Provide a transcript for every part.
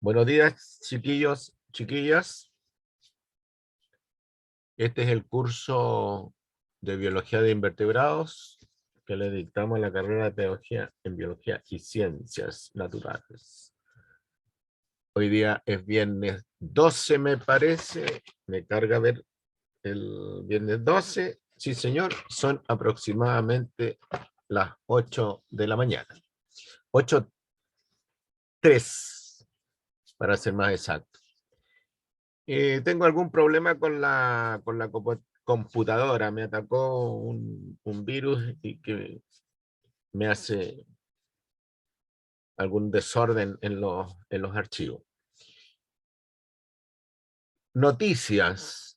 Buenos días, chiquillos, chiquillas. Este es el curso de Biología de Invertebrados que le dictamos a la carrera de Pedagogía en Biología y Ciencias Naturales. Hoy día es viernes 12, me parece. Me carga ver el viernes 12. Sí, señor, son aproximadamente las 8 de la mañana. 8:03, para ser más exacto. Tengo algún problema con la computadora. Me atacó un virus y que me hace algún desorden en los archivos. Noticias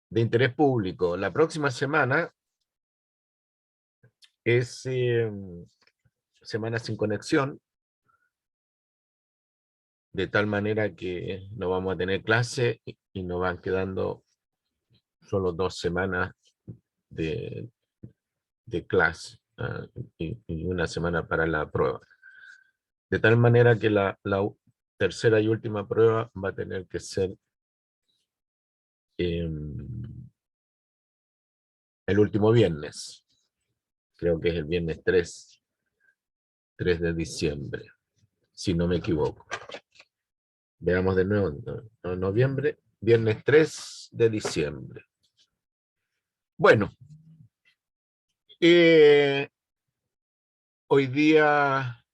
de interés público. La próxima semana es semana sin conexión, de tal manera que no vamos a tener clase y nos van quedando solo 2 semanas de clase, y una semana para la prueba. De tal manera que la tercera y última prueba va a tener que ser el último viernes. Creo que es el viernes 3 de diciembre, si no me equivoco. Veamos de nuevo, noviembre, viernes 3 de diciembre. Bueno, hoy día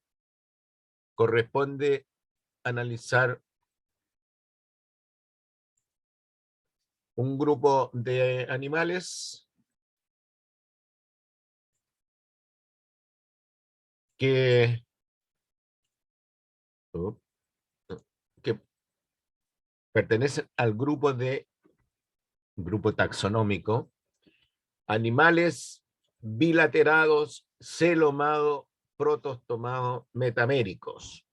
corresponde analizar un grupo de animales que pertenecen al grupo taxonómico, animales bilaterados, celomados, protostomados, metaméricos.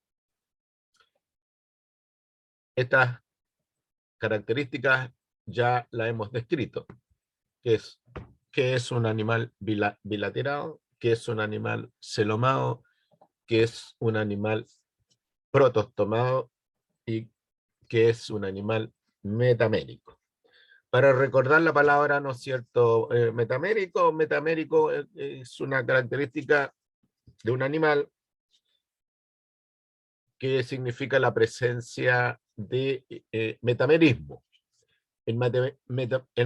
Estas características ya las hemos descrito. ¿Qué es un animal bilaterado? ¿Qué es un animal celomado? ¿Qué es un animal protostomado? ¿Y qué es un animal metamérico? Para recordar la palabra, ¿no es cierto? Metamérico es una característica de un animal que significa la presencia de metamerismo. El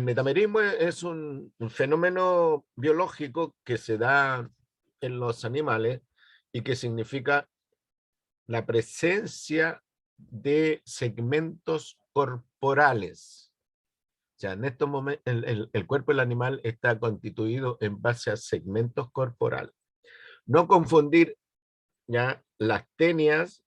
metamerismo es un fenómeno biológico que se da en los animales y que significa la presencia de segmentos corporales. O sea, en estos momentos el cuerpo del animal está constituido en base a segmentos corporales. No confundir ya las tenias,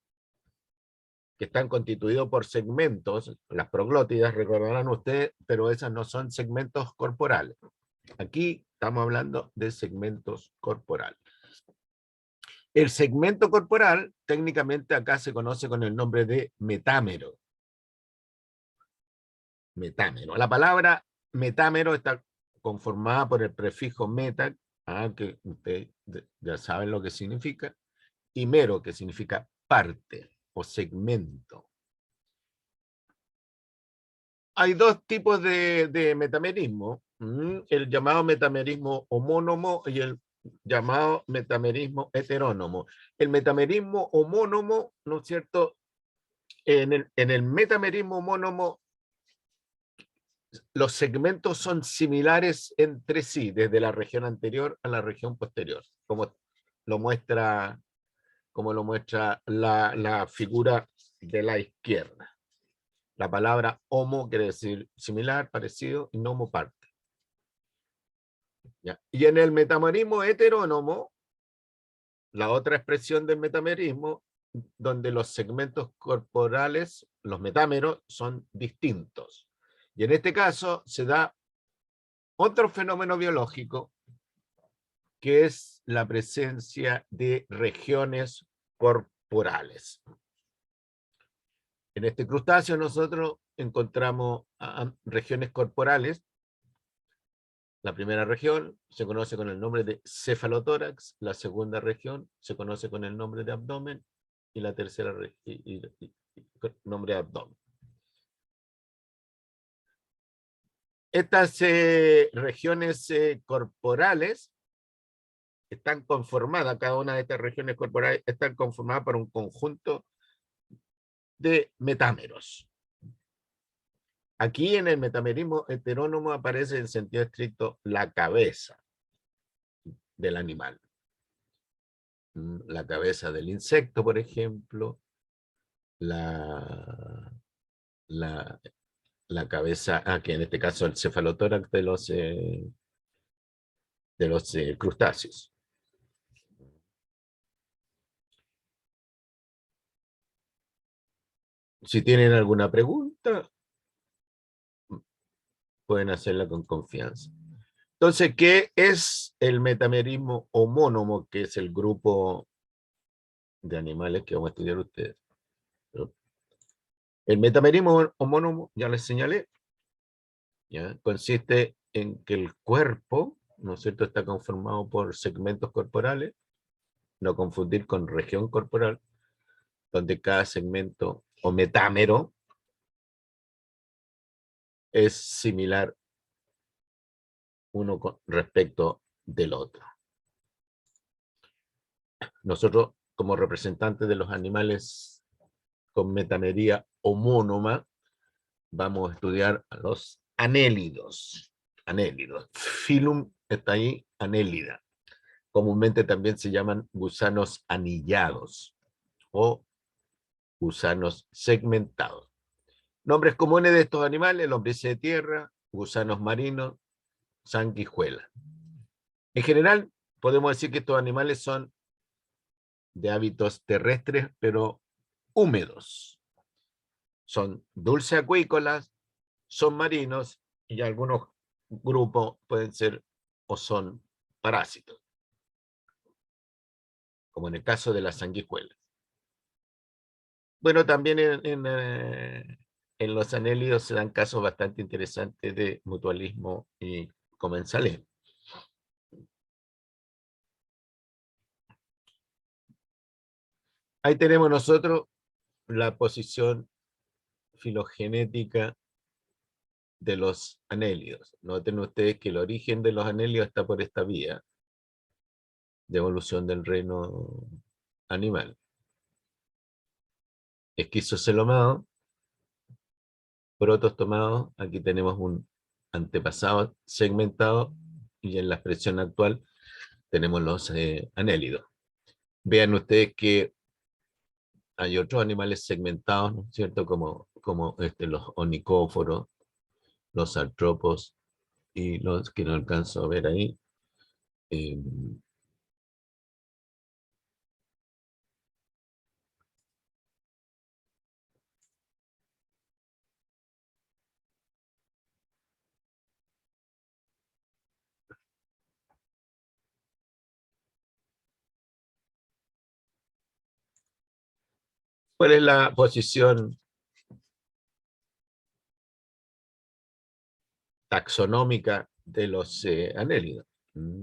que están constituidos por segmentos, las proglótidas, recordarán ustedes, pero esas no son segmentos corporales. Aquí estamos hablando de segmentos corporales. El segmento corporal, técnicamente acá se conoce con el nombre de metámero. Metámero. La palabra metámero está conformada por el prefijo meta, que ustedes ya saben lo que significa, y mero, que significa parte o segmento. Hay dos tipos de metamerismo, el llamado metamerismo homónomo y el llamado metamerismo heterónomo. El metamerismo homónomo, ¿no es cierto? En el metamerismo homónomo, los segmentos son similares entre sí, desde la región anterior a la región posterior, como lo muestra la figura de la izquierda. La palabra homo quiere decir similar, parecido, y nomo parte. ¿Ya? Y en el metamerismo heterónomo, la otra expresión del metamerismo, donde los segmentos corporales, los metámeros, son distintos. Y en este caso se da otro fenómeno biológico, que es la presencia de regiones corporales. En este crustáceo nosotros encontramos regiones corporales. La primera región se conoce con el nombre de cefalotórax, la segunda región se conoce con el nombre de abdomen, y la tercera con nombre de abdomen. Estas regiones corporales están conformadas, cada una de estas regiones corporales están conformadas por un conjunto de metámeros. Aquí en el metamerismo heterónomo aparece en sentido estricto la cabeza del animal. La cabeza del insecto, por ejemplo, la cabeza, que en este caso el cefalotórax de los crustáceos. Si tienen alguna pregunta, pueden hacerla con confianza. Entonces, ¿qué es el metamerismo homónomo, que es el grupo de animales que vamos a estudiar ustedes? El metamerismo homónomo, ya les señalé, ¿ya? Consiste en que el cuerpo, ¿no es cierto?, está conformado por segmentos corporales, no confundir con región corporal, donde cada segmento o metámero es similar uno con respecto del otro. Nosotros, como representantes de los animales con metamería homónoma, vamos a estudiar a los anélidos. Anélidos. Filum está ahí, anélida. Comúnmente también se llaman gusanos anillados o gusanos segmentados. Nombres comunes de estos animales: lombrices de tierra, gusanos marinos, sanguijuela. En general, podemos decir que estos animales son de hábitos terrestres, pero húmedos. Son dulceacuícolas, son marinos, y algunos grupos pueden ser o son parásitos, como en el caso de las sanguijuelas. Bueno, también en los anélidos se dan casos bastante interesantes de mutualismo y comensalismo. Ahí tenemos nosotros la posición filogenética de los anélidos. Noten ustedes que el origen de los anélidos está por esta vía de evolución del reino animal. Esquizocelomado, protostomados, aquí tenemos un antepasado segmentado, y en la expresión actual tenemos los anélidos. Vean ustedes que hay otros animales segmentados, ¿no es cierto?, como los onicóforos, los artrópodos, y los que no alcanzo a ver ahí. ¿Cuál es la posición taxonómica de los anélidos?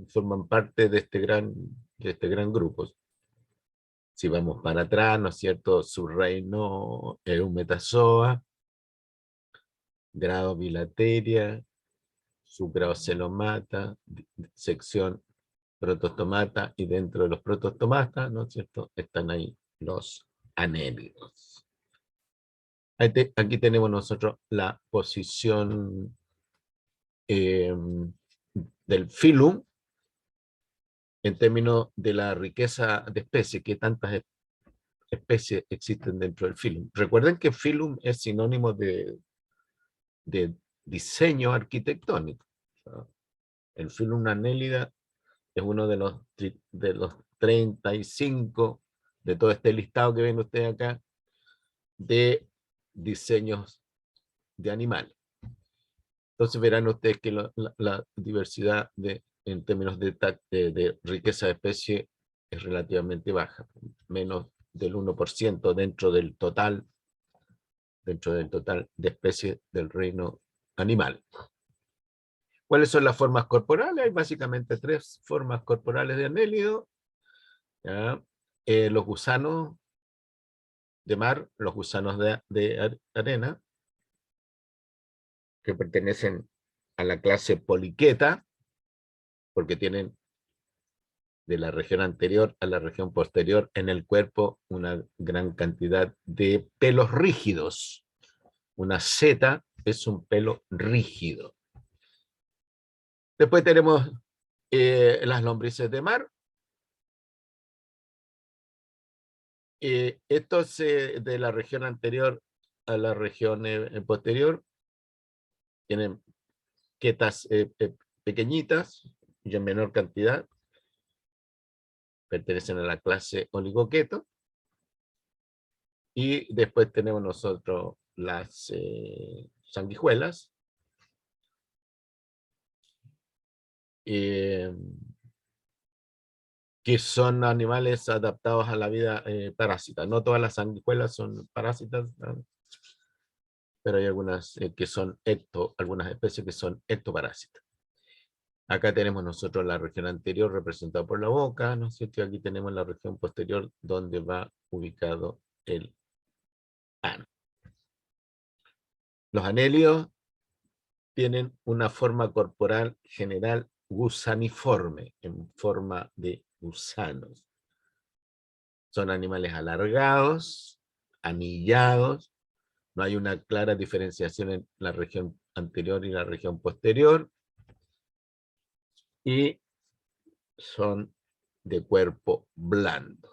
Forman parte de este gran grupo. Si vamos para atrás, ¿no es cierto?, su reino Eumetazoa, grado Bilateria, supraocelomata, sección protostomata, y dentro de los protostomatas, ¿no es cierto?, están ahí los anélidos. Aquí tenemos nosotros la posición del filum en términos de la riqueza de especies, que tantas especies existen dentro del filum. Recuerden que filum es sinónimo de diseño arquitectónico. El filum Annelida es uno de los 35 de todo este listado que ven ustedes acá de diseños de animales. Entonces verán ustedes que la diversidad en términos de riqueza de especie es relativamente baja, menos del 1% dentro del total de especies del reino animal. ¿Cuáles son las formas corporales? Hay básicamente 3 formas corporales de anélido. Los gusanos de mar, los gusanos de arena, que pertenecen a la clase poliqueta, porque tienen de la región anterior a la región posterior en el cuerpo una gran cantidad de pelos rígidos. Una seta es un pelo rígido. Después tenemos las lombrices de mar. Estos de la región anterior a la región posterior tienen quetas pequeñitas y en menor cantidad. Pertenecen a la clase oligoqueto. Y después tenemos nosotros las sanguijuelas. Que son animales adaptados a la vida parásita. No todas las sanguijuelas son parásitas, ¿no? Pero hay algunas que son algunas especies que son ectoparásitas. Acá tenemos nosotros la región anterior representada por la boca, ¿no es cierto? Y aquí tenemos la región posterior donde va ubicado el ano. Los anelios tienen una forma corporal general gusaniforme, en forma de gusanos. Son animales alargados, anillados, no hay una clara diferenciación en la región anterior y la región posterior, y son de cuerpo blando.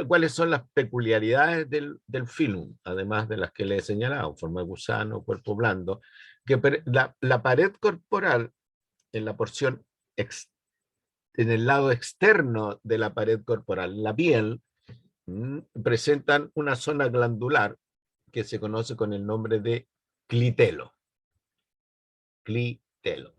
¿Cuáles son las peculiaridades del filum? Además de las que le he señalado, forma de gusano, cuerpo blando, que la pared corporal en la porción en el lado externo de la pared corporal, la piel, presentan una zona glandular que se conoce con el nombre de clitelo. Clitelo.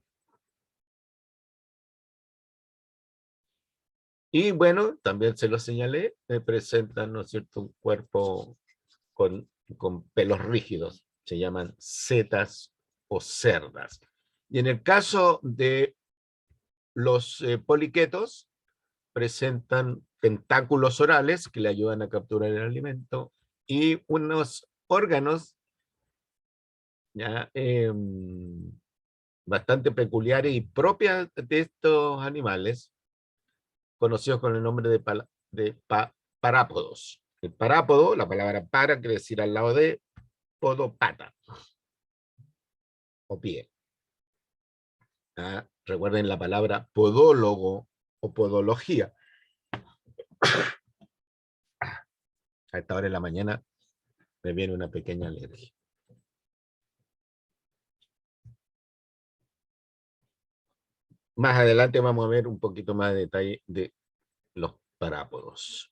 Y bueno, también se lo señalé, presentan, ¿no es cierto?, un cuerpo con pelos rígidos, se llaman setas o cerdas. Y en el caso de los poliquetos, presentan tentáculos orales que le ayudan a capturar el alimento y unos órganos ya, bastante peculiares y propias de estos animales, conocidos con el nombre de parápodos. El parápodo, la palabra para quiere decir al lado de podo, pata o pie. Recuerden la palabra podólogo o podología. A esta hora de la mañana me viene una pequeña alergia. Más adelante vamos a ver un poquito más de detalle de los parápodos.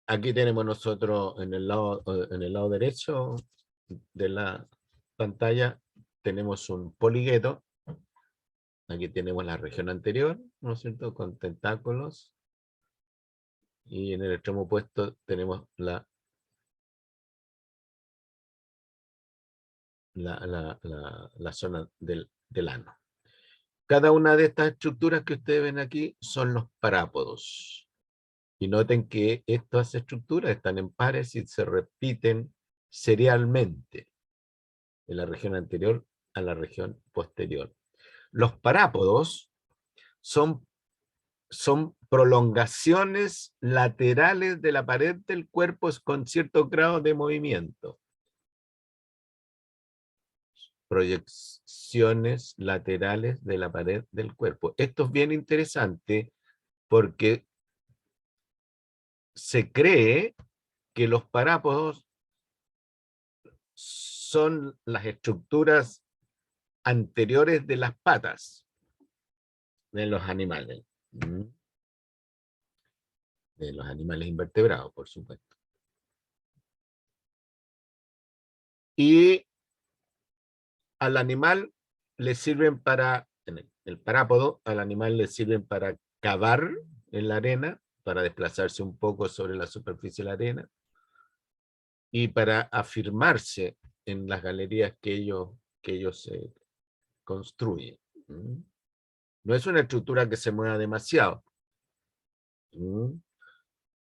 Aquí tenemos nosotros en el lado derecho de la pantalla, tenemos un poligueto. Aquí tenemos la región anterior, ¿no es cierto?, con tentáculos. Y en el extremo opuesto tenemos la zona del ano. Cada una de estas estructuras que ustedes ven aquí son los parápodos. Y noten que estas estructuras están en pares y se repiten serialmente de la región anterior a la región posterior. Los parápodos son prolongaciones laterales de la pared del cuerpo con cierto grado de movimiento. Proyecciones laterales de la pared del cuerpo. Esto es bien interesante porque se cree que los parápodos son las estructuras anteriores de las patas de los animales. De los animales invertebrados, por supuesto. Y al animal le sirven para, el parápodo, al animal le sirven para cavar en la arena, para desplazarse un poco sobre la superficie de la arena, y para afirmarse en las galerías que ellos construyen. No es una estructura que se mueva demasiado,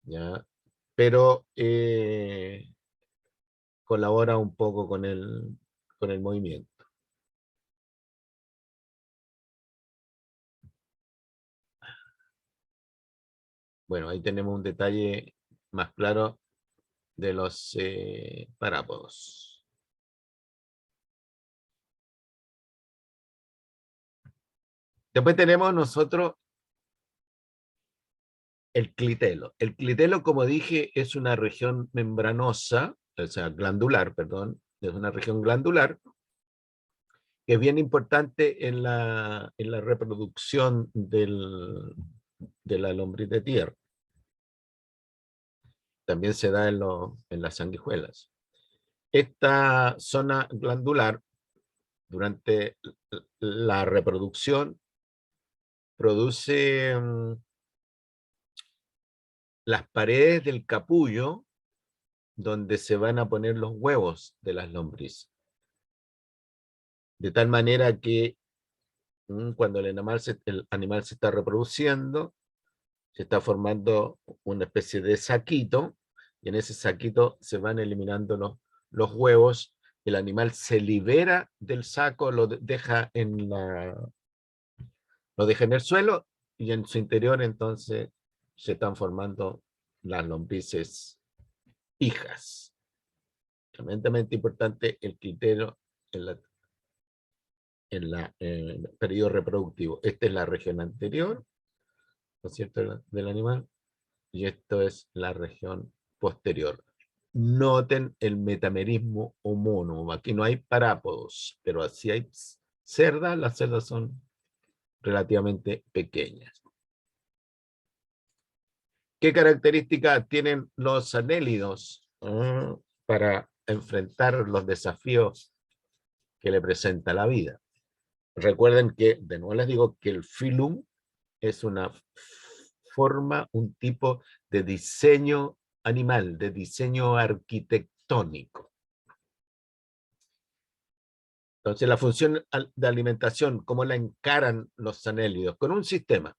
¿ya? Pero colabora un poco con el movimiento. Bueno, ahí tenemos un detalle más claro de los parápodos. Después tenemos nosotros el clitelo. El clitelo, como dije, es una región membranosa, o sea, glandular, perdón, es una región glandular que es bien importante en la reproducción de la lombriz de tierra. También se da en las sanguijuelas. Esta zona glandular, durante la reproducción, produce las paredes del capullo donde se van a poner los huevos de las lombrices. De tal manera que cuando el animal se está reproduciendo, se está formando una especie de saquito, y en ese saquito se van eliminando los huevos, el animal se libera del saco, lo deja en el suelo, y en su interior entonces se están formando las lombrices hijas. Tremendamente importante el criterio en el periodo reproductivo. Esta es la región anterior, ¿no es cierto?, del animal, y esto es la región posterior. Noten el metamerismo homónimo. Aquí no hay parápodos, pero así hay cerdas. Las cerdas son relativamente pequeñas. ¿Qué características tienen los anélidos para enfrentar los desafíos que le presenta la vida? Recuerden que, de nuevo les digo, que el filum es una forma, un tipo de diseño animal, de diseño arquitectónico. Entonces, la función de alimentación, ¿cómo la encaran los anélidos? Con un sistema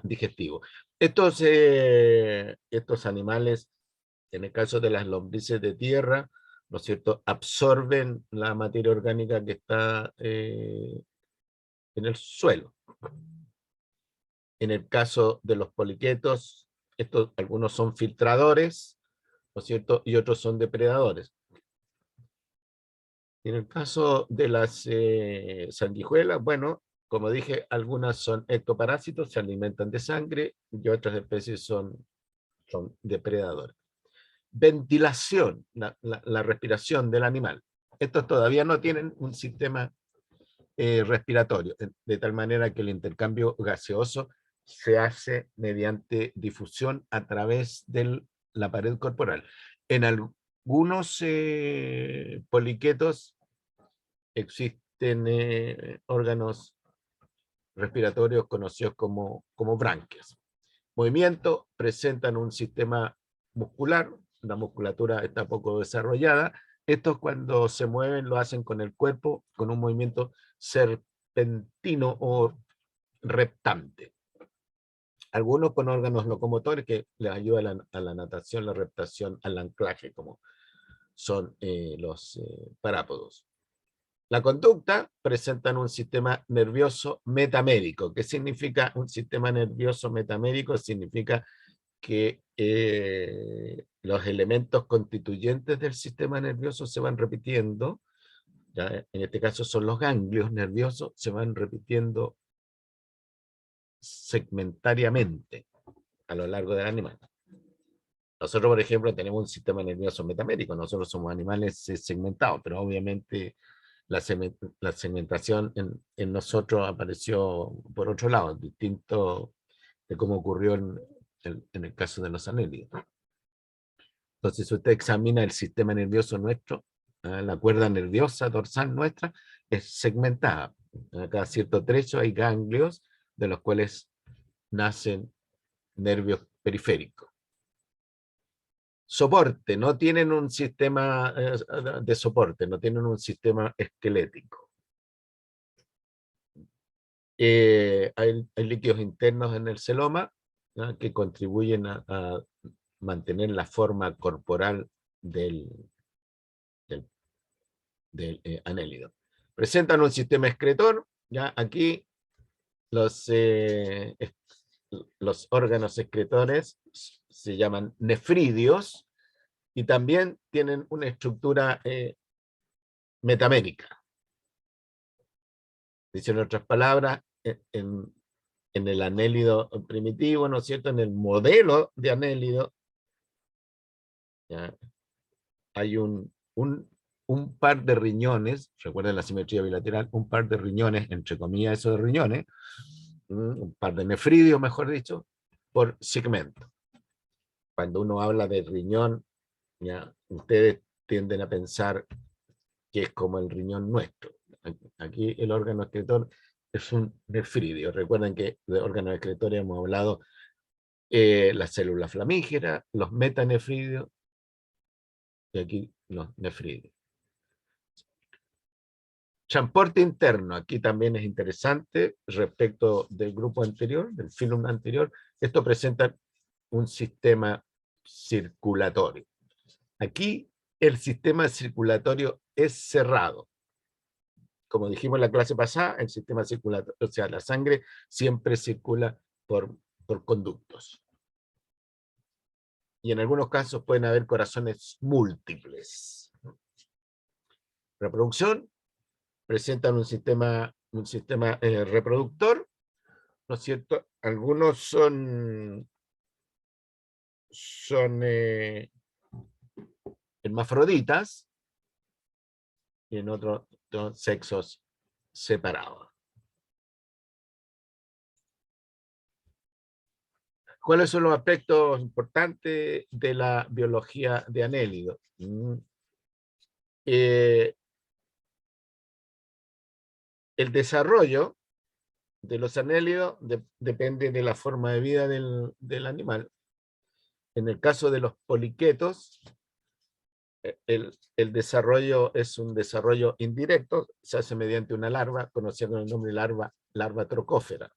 digestivo. Estos animales, en el caso de las lombrices de tierra, ¿no es cierto?, absorben la materia orgánica que está en el suelo. En el caso de los poliquetos, algunos son filtradores, ¿no es cierto?, y otros son depredadores. En el caso de las sanguijuelas, bueno, como dije, algunas son ectoparásitos, se alimentan de sangre, y otras especies son depredadores. Ventilación, la respiración del animal. Estos todavía no tienen un sistema respiratorio, de tal manera que el intercambio gaseoso se hace mediante difusión a través de la pared corporal. En algunos poliquetos existen órganos respiratorios conocidos como branquias. Movimiento, presentan un sistema muscular, la musculatura está poco desarrollada. Estos, cuando se mueven, lo hacen con el cuerpo, con un movimiento serpentino o reptante. Algunos con órganos locomotores que les ayudan a la natación, la reptación, al anclaje, como son los parápodos. La conducta, presentan un sistema nervioso metamérico. ¿Qué significa un sistema nervioso metamérico? Significa que los elementos constituyentes del sistema nervioso se van repitiendo, ¿ya? En este caso son los ganglios nerviosos, se van repitiendo segmentariamente a lo largo del animal. Nosotros, por ejemplo, tenemos un sistema nervioso metamérico, nosotros somos animales segmentados, pero obviamente la segmentación en nosotros apareció por otro lado, distinto de cómo ocurrió en el caso de los anélidos. Entonces, si usted examina el sistema nervioso nuestro, la cuerda nerviosa dorsal nuestra es segmentada. A cada cierto trecho hay ganglios de los cuales nacen nervios periféricos. soporte, no tienen un sistema de soporte, no tienen un sistema esquelético. Hay líquidos internos en el celoma, ¿no?, que contribuyen a mantener la forma corporal del anélido. Presentan un sistema excretor, ya aquí los órganos excretores se llaman nefridios y también tienen una estructura metamérica. Dice en otras palabras, en el anélido primitivo, ¿no es cierto?, en el modelo de anélido, ¿ya?, hay un par de riñones, recuerden la simetría bilateral, un par de riñones, entre comillas esos riñones, un par de nefridios, mejor dicho, por segmento. Cuando uno habla de riñón, ya, ustedes tienden a pensar que es como el riñón nuestro. Aquí el órgano excretor es un nefridio. Recuerden que de órganos excretores hemos hablado las células flamígeras, los metanefridios, y aquí los nefridios. Transporte interno, aquí también es interesante respecto del grupo anterior, del filum anterior. Esto presenta un sistema circulatorio. Aquí el sistema circulatorio es cerrado. Como dijimos en la clase pasada, el sistema circulatorio, o sea, la sangre siempre circula por conductos. Y en algunos casos pueden haber corazones múltiples. Reproducción, presentan un sistema reproductor, ¿no es cierto? Algunos son hermafroditas y en otros sexos separados. ¿Cuáles son los aspectos importantes de la biología de anélido? El desarrollo de los anélidos depende de la forma de vida del animal. En el caso de los poliquetos, el desarrollo es un desarrollo indirecto, se hace mediante una larva, conocida con el nombre larva trocófera,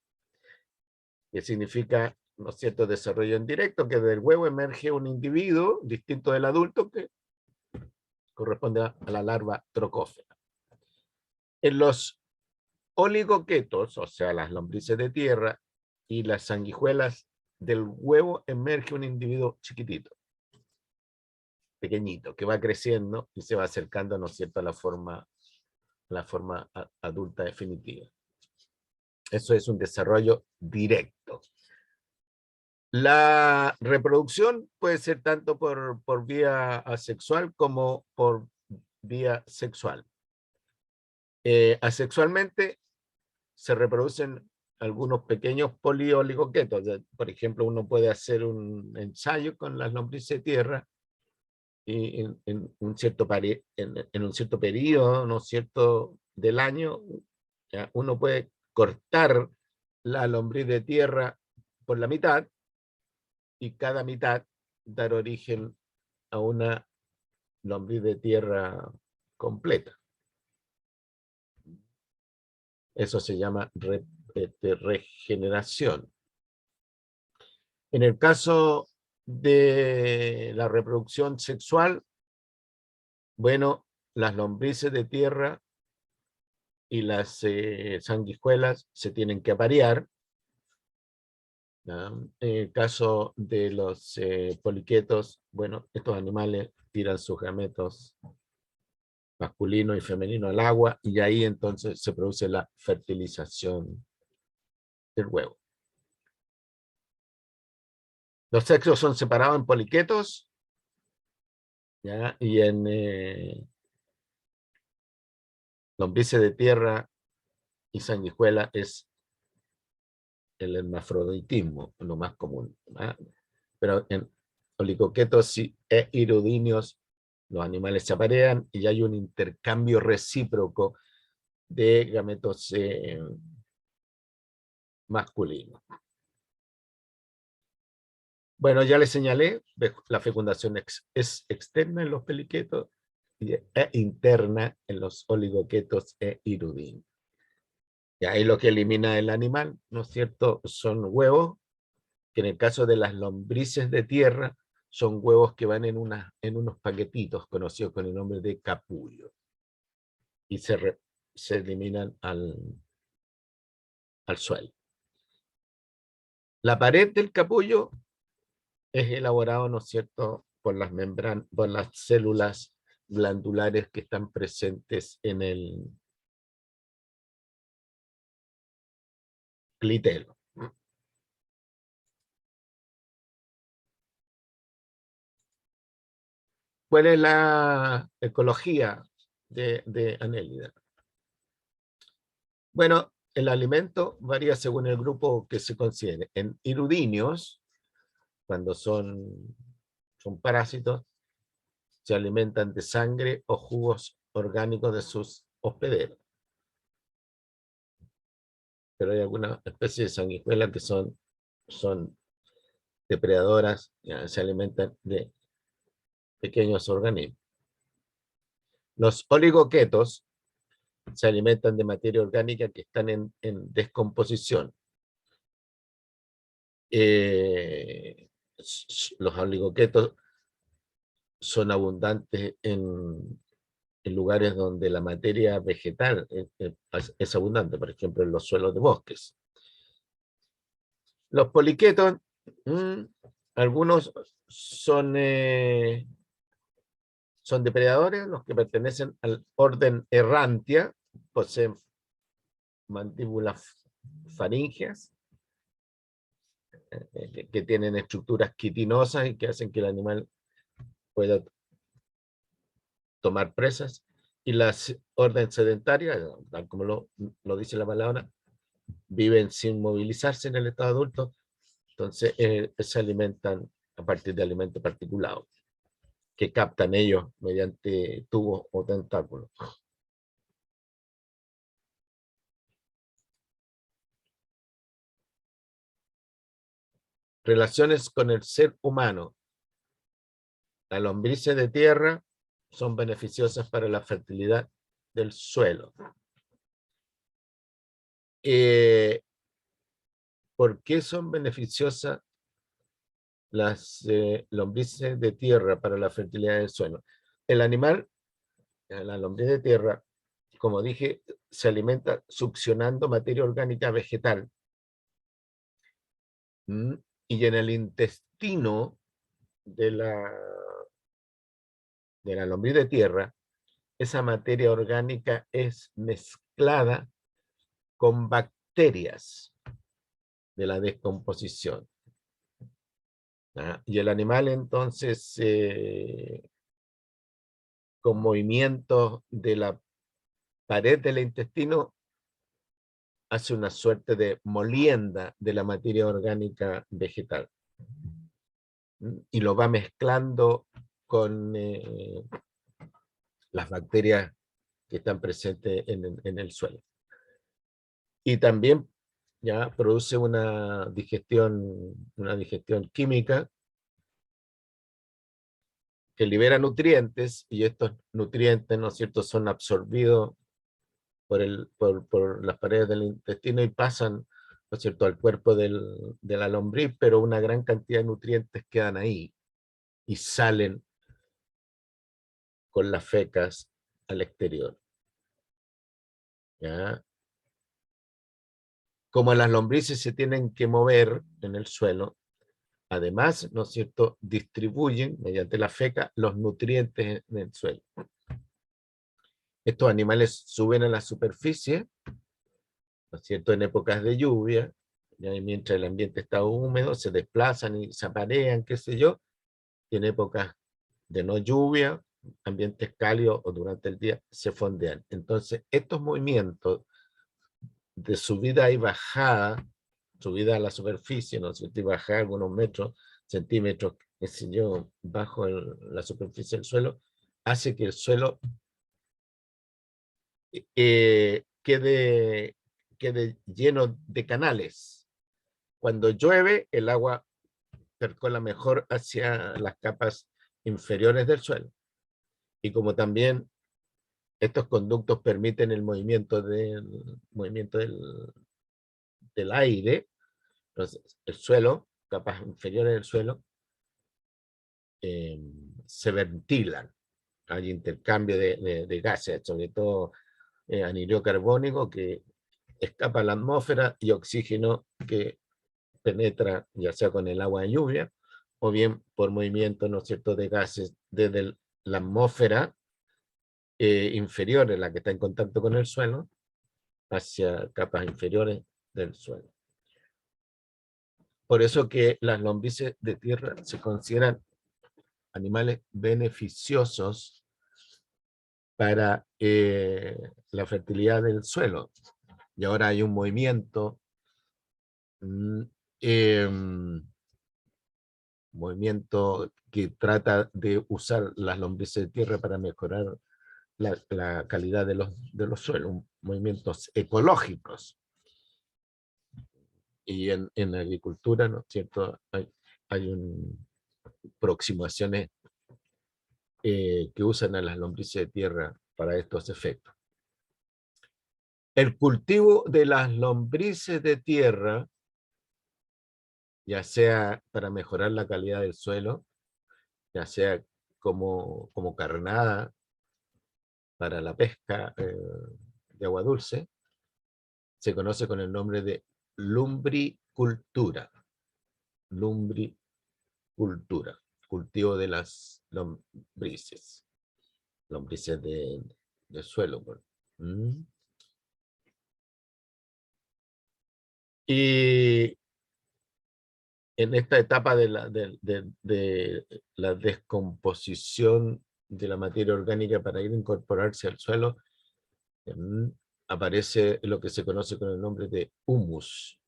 que significa, ¿no es cierto?, desarrollo indirecto, que del huevo emerge un individuo distinto del adulto que corresponde a la larva trocófera. En los oligoquetos, o sea, las lombrices de tierra y las sanguijuelas, del huevo emerge un individuo chiquitito, pequeñito, que va creciendo y se va acercando, ¿no es cierto?, a la forma adulta definitiva. Eso es un desarrollo directo. La reproducción puede ser tanto por vía asexual como por vía sexual. Asexualmente se reproducen algunos pequeños polioligoquetos. Por ejemplo, uno puede hacer un ensayo con las lombrices de tierra y en un cierto periodo, ¿no es cierto?, del año, ¿ya?, uno puede cortar la lombriz de tierra por la mitad y cada mitad dar origen a una lombriz de tierra completa. Eso se llama regeneración. En el caso de la reproducción sexual, bueno, las lombrices de tierra y las sanguijuelas se tienen que aparear. En el caso de los poliquetos, bueno, estos animales tiran sus gametos masculino y femenino al agua, y ahí entonces se produce la fertilización del huevo. Los sexos son separados en poliquetos, ¿ya?, y en lombrices de tierra y sanguijuela es el hermafroditismo, lo más común, ¿ah? Pero en oligoquetos e hirudinios los animales se aparean y hay un intercambio recíproco de gametos masculinos. Bueno, ya les señalé, la fecundación es externa en los periquetos e interna en los oligoquetos e irudinos. Y ahí lo que elimina el animal, ¿no es cierto?, son huevos, que en el caso de las lombrices de tierra, son huevos que van en unos paquetitos conocidos con el nombre de capullo. Y se eliminan al suelo. La pared del capullo es elaborado, ¿no es cierto?, por las membranas, por las células glandulares que están presentes en el clitelo. ¿Cuál es la ecología de Annelida? Bueno, el alimento varía según el grupo que se considere. En irudinios, cuando son parásitos, se alimentan de sangre o jugos orgánicos de sus hospederos. Pero hay algunas especies de sanguijuelas que son depredadoras, ya, se alimentan de pequeños organismos. Los oligoquetos se alimentan de materia orgánica que están en descomposición. Los oligoquetos son abundantes en lugares donde la materia vegetal es abundante, por ejemplo, en los suelos de bosques. Los poliquetos, algunos son depredadores, los que pertenecen al orden Errantia, poseen mandíbulas faríngeas, que tienen estructuras quitinosas y que hacen que el animal pueda tomar presas, y las orden sedentarias, tal como lo dice la palabra, viven sin movilizarse en el estado adulto, entonces se alimentan a partir de alimentos particulados que captan ellos mediante tubos o tentáculos. Relaciones con el ser humano. Las lombrices de tierra son beneficiosas para la fertilidad del suelo. ¿Por qué son beneficiosas las lombrices de tierra para la fertilidad del suelo? El animal, la lombriz de tierra, como dije, se alimenta succionando materia orgánica vegetal. Y en el intestino de la lombriz de tierra, esa materia orgánica es mezclada con bacterias de la descomposición. Y el animal entonces, con movimientos de la pared del intestino, hace una suerte de molienda de la materia orgánica vegetal. Y lo va mezclando con las bacterias que están presentes en el suelo. Y también ya produce una digestión química que libera nutrientes, y estos nutrientes, ¿no es cierto?, son absorbidos por las paredes del intestino y pasan, ¿no es cierto?, al cuerpo de la lombriz, pero una gran cantidad de nutrientes quedan ahí y salen con las fecas al exterior. ¿Ya? Como las lombrices se tienen que mover en el suelo, además, ¿no es cierto?, distribuyen mediante la feca los nutrientes en el suelo. Estos animales suben a la superficie, ¿no es cierto?, en épocas de lluvia, ¿ya? Y mientras el ambiente está húmedo, se desplazan y se aparean, qué sé yo, y en épocas de no lluvia, ambientes cálidos o durante el día, se fondean. Entonces, estos movimientos de subida y bajada, subida a la superficie, ¿no es cierto?, y bajada algunos metros, centímetros, qué sé yo, bajo la superficie del suelo, hace que el suelo quede lleno de canales. Cuando llueve, el agua percola mejor hacia las capas inferiores del suelo. Y como también estos conductos permiten el movimiento del aire, entonces el suelo, capas inferiores del suelo, se ventilan. Hay intercambio de gases, sobre todo anhídrido carbónico que escapa a la atmósfera y oxígeno que penetra ya sea con el agua de lluvia o bien por movimiento, ¿no es cierto?, de gases desde la atmósfera inferior, en la que está en contacto con el suelo, hacia capas inferiores del suelo. Por eso que las lombrices de tierra se consideran animales beneficiosos para la fertilidad del suelo. Y ahora hay un movimiento, movimiento que trata de usar las lombrices de tierra para mejorar la calidad de los suelos, movimientos ecológicos. Y en la agricultura, ¿no es cierto?, hay aproximaciones que usan a las lombrices de tierra para estos efectos. El cultivo de las lombrices de tierra, ya sea para mejorar la calidad del suelo, ya sea como carnada para la pesca de agua dulce, se conoce con el nombre de lumbricultura. Lumbricultura, cultivo de las lombrices de suelo. ¿Mm? Y en esta etapa de la descomposición de la materia orgánica para ir a incorporarse al suelo, aparece lo que se conoce con el nombre de humus,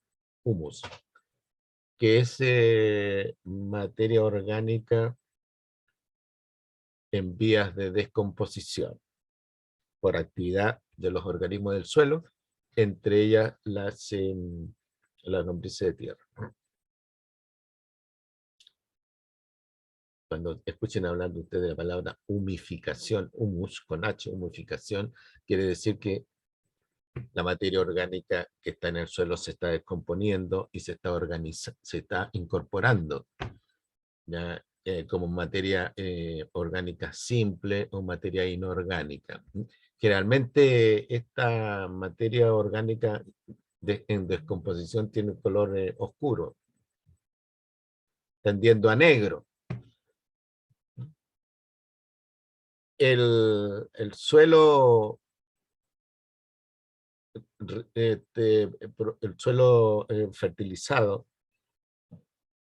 que es materia orgánica en vías de descomposición por actividad de los organismos del suelo, entre ellas las lombrices de tierra. Cuando escuchen hablando ustedes de la palabra humificación, humus, con H, humificación, quiere decir que la materia orgánica que está en el suelo se está descomponiendo y se está incorporando, ¿ya? Como materia orgánica simple o materia inorgánica. Generalmente esta materia orgánica en descomposición tiene un color oscuro, tendiendo a negro. El suelo, el suelo fertilizado,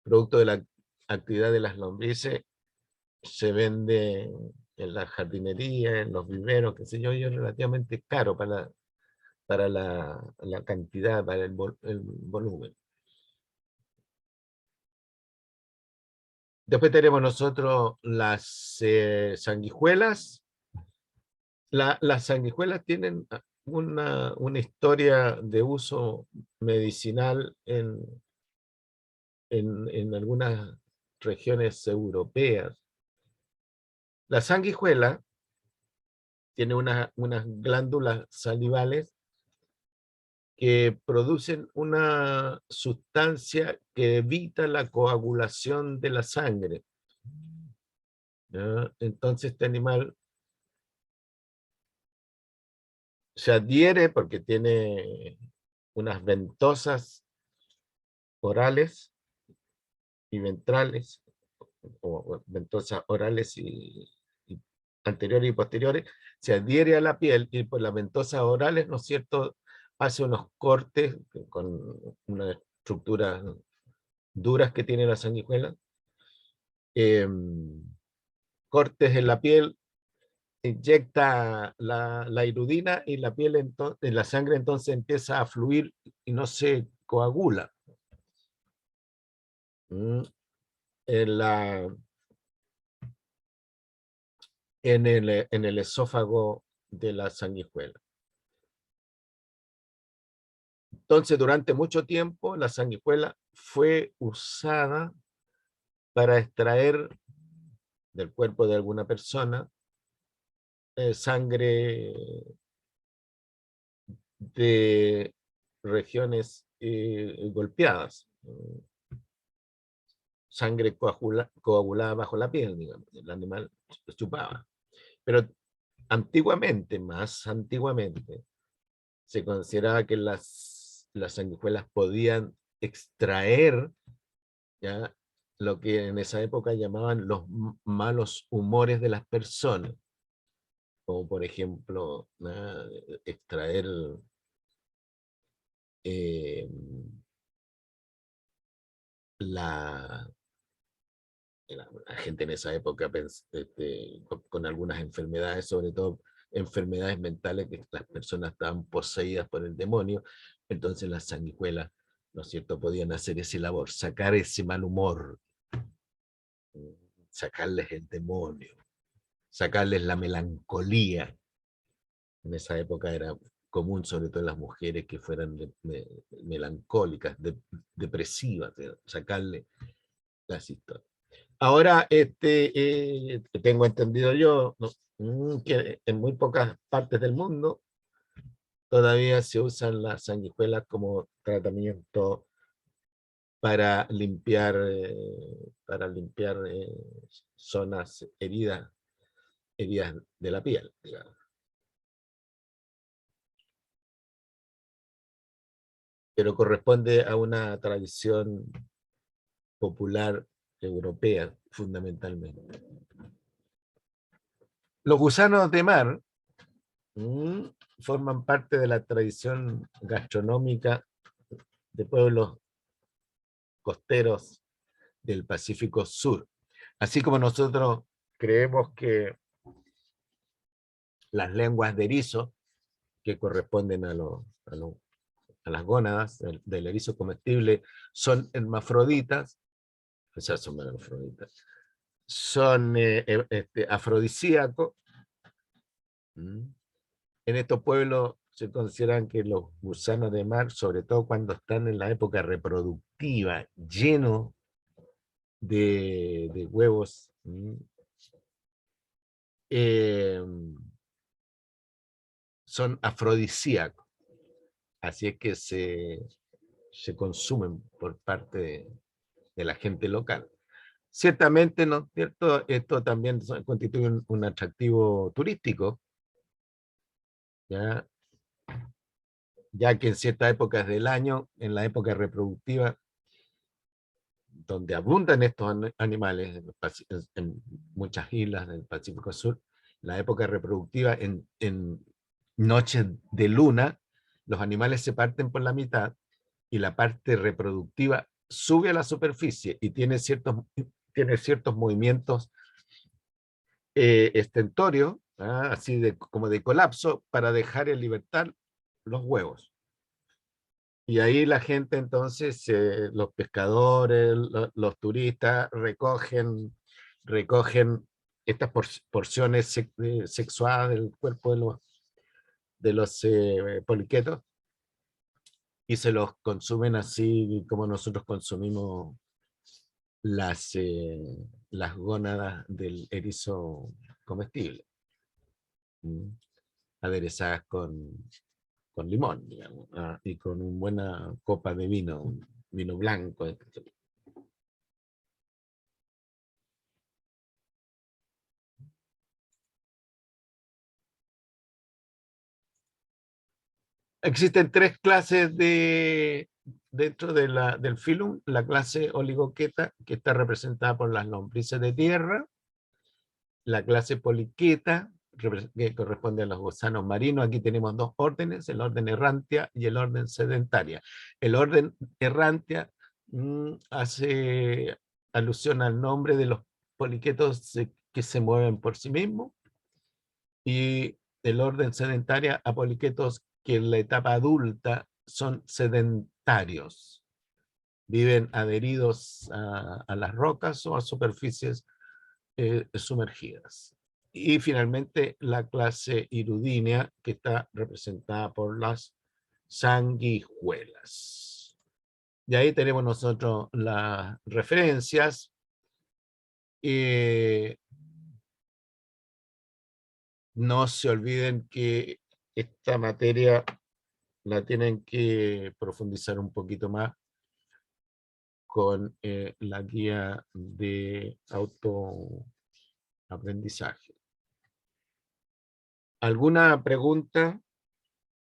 producto de la actividad de las lombrices, se vende en la jardinería, en los viveros, qué sé yo, y es relativamente caro para la cantidad, para el volumen. Después tenemos nosotros las sanguijuelas. Las sanguijuelas tienen una historia de uso medicinal en algunas regiones europeas. La sanguijuela tiene unas glándulas salivales que producen una sustancia que evita la coagulación de la sangre, ¿ya? Entonces este animal se adhiere porque tiene unas ventosas orales y ventrales, o ventosas orales y anteriores y posteriores, se adhiere a la piel y por las ventosas orales, ¿no es cierto?, hace unos cortes con una estructura duras que tiene la sanguijuela, cortes en la piel, inyecta la iridina y la piel en la sangre entonces empieza a fluir y no se coagula. En en el esófago de la sanguijuela. Entonces, durante mucho tiempo, la sanguijuela fue usada para extraer del cuerpo de alguna persona sangre de regiones golpeadas, sangre coagulada bajo la piel, digamos, el animal chupaba. Pero antiguamente, más antiguamente, se consideraba que las sanguijuelas podían extraer, ¿ya?, lo que en esa época llamaban los malos humores de las personas, como por ejemplo, extraer eh, la, la gente en esa época con algunas enfermedades, sobre todo enfermedades mentales, que las personas estaban poseídas por el demonio, entonces las sanguijuelas, ¿no es cierto?, podían hacer ese labor, sacar ese mal humor, sacarles el demonio, sacarles la melancolía. En esa época era común, sobre todo en las mujeres, que fueran melancólicas, depresivas, sacarle las historias. Ahora, tengo entendido yo, ¿no?, que en muy pocas partes del mundo todavía se usan las sanguijuelas como tratamiento para limpiar zonas heridas de la piel, digamos. Pero corresponde a una tradición popular europea, fundamentalmente. Los gusanos de mar mm, forman parte de la tradición gastronómica de pueblos costeros del Pacífico Sur. Así como nosotros creemos que las lenguas de erizo, que corresponden a las gónadas del erizo comestible, son hermafroditas, o sea, son hermafroditas, son afrodisíacos. En estos pueblos se consideran que los gusanos de mar, sobre todo cuando están en la época reproductiva, llenos de huevos, son afrodisíacos. Así es que se consumen por parte de la gente local. Ciertamente, ¿no es cierto?, esto también constituye un atractivo turístico, ¿ya? Ya que en ciertas épocas del año, en la época reproductiva, donde abundan estos animales en muchas islas del Pacífico Sur, la época reproductiva, en noches de luna, los animales se parten por la mitad y la parte reproductiva sube a la superficie y tiene ciertos movimientos estentorios, así como de colapso, para dejar en libertad los huevos. Y ahí la gente entonces, los pescadores, turistas, recogen estas porciones sexuadas del cuerpo de los poliquetos y se los consumen así como nosotros consumimos las, las gónadas del erizo comestible, aderezadas con limón, digamos, y con una buena copa de vino, un vino blanco. Existen tres clases dentro del filum: la clase oligoqueta, que está representada por las lombrices de tierra; la clase poliqueta, que corresponde a los gusanos marinos. Aquí tenemos dos órdenes, el orden errantia y el orden sedentaria. El orden errantia hace alusión al nombre de los poliquetos que se mueven por sí mismos, y el orden sedentaria a poliquetos que en la etapa adulta son sedentarios, viven adheridos a las rocas o a superficies sumergidas. Y finalmente la clase hirudínea, que está representada por las sanguijuelas. Y ahí tenemos nosotros las referencias. no se olviden que esta materia la tienen que profundizar un poquito más con la guía de autoaprendizaje. ¿Alguna pregunta,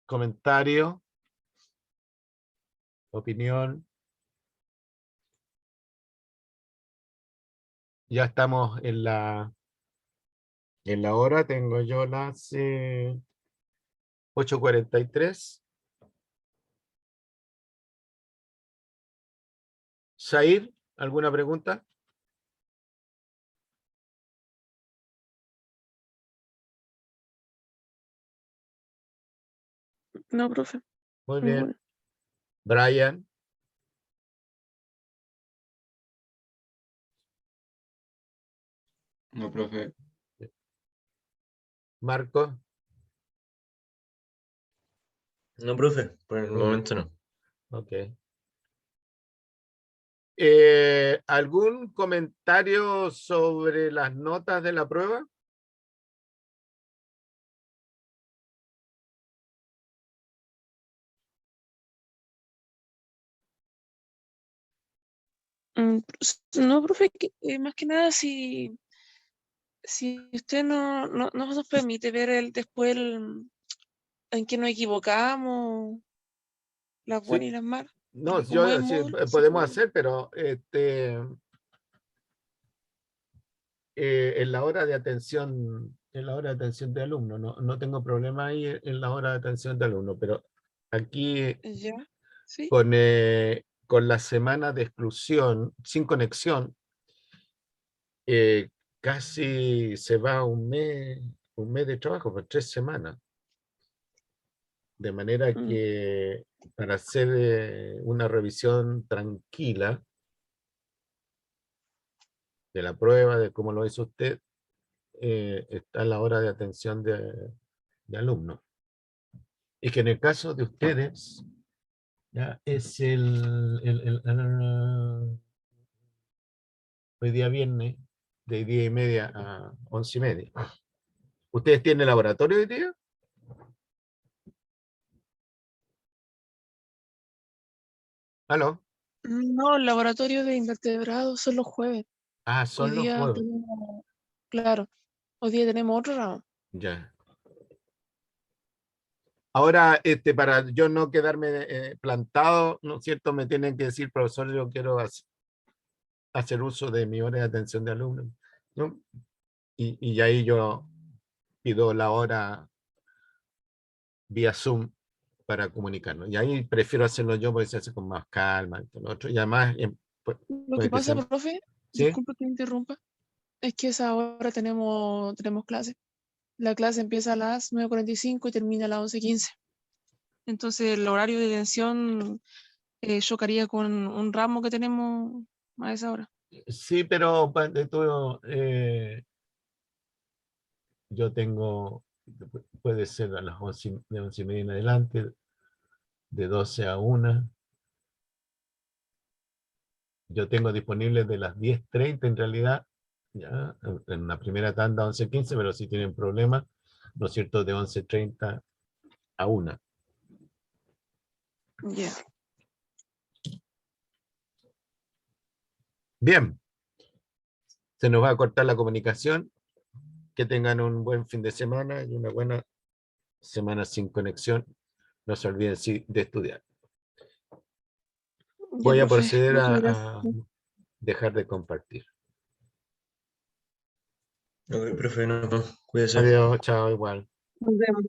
comentario, opinión? Ya estamos en la hora, tengo yo las 8:43. Said, ¿alguna pregunta? No, profe. Muy bien. Ninguna. Brian. No, profe. Marco. No, profe, por el Muy bien. momento no. Ok. ¿Algún comentario sobre las notas de la prueba? No, profe, más que nada si usted no nos permite ver después en qué nos equivocamos, las Sí. buenas y las malas. No, Porque como es sí, módulo, podemos hacer, pero en la hora de atención, de alumno, no tengo problema ahí en la hora de atención de alumno, pero aquí ya, sí. con la semana de exclusión, sin conexión, casi se va un mes de trabajo, por 3 semanas. De manera que para hacer una revisión tranquila de la prueba, de cómo lo hizo usted, está la hora de atención de alumnos. Y que en el caso de ustedes, ya es hoy día viernes, de 10:30 a 11:30. ¿Ustedes tienen laboratorio hoy día? ¿Aló? No, el laboratorio de invertebrados son los jueves. Ah, Hoy son los día jueves. tenemos, claro, hoy día tenemos otro ramo. Ya. Ahora, para yo no quedarme plantado, ¿no es cierto? Me tienen que decir, profesor, yo quiero hacer uso de mi hora de atención de alumnos, ¿no? Y ahí yo pido la hora vía Zoom para comunicarnos. Y ahí prefiero hacerlo yo porque se hace con más calma y todo lo otro. Y además, Lo puede que que pasa, sea... profe, ¿Sí? disculpe que me interrumpa, es que a esa hora tenemos clase. La clase empieza a las 9:45 y termina a las 11:15. Entonces el horario de atención chocaría con un ramo que tenemos a esa hora. Sí, pero de todo, yo tengo, puede ser a las 11, de 11:30 en adelante, de 12 a 1. Yo tengo disponible de las 10:30 en realidad, ya, en la primera tanda 11:15, pero si tienen problemas, ¿no es cierto?, de 11:30 a 1. Ya. Bien, se nos va a cortar la comunicación. Que tengan un buen fin de semana y una buena semana sin conexión. No se olviden de estudiar. Ya, Voy a profe, proceder muchas a gracias. dejar de compartir. Ok, profe, no, cuídese. Adiós, chao, igual. Nos vemos.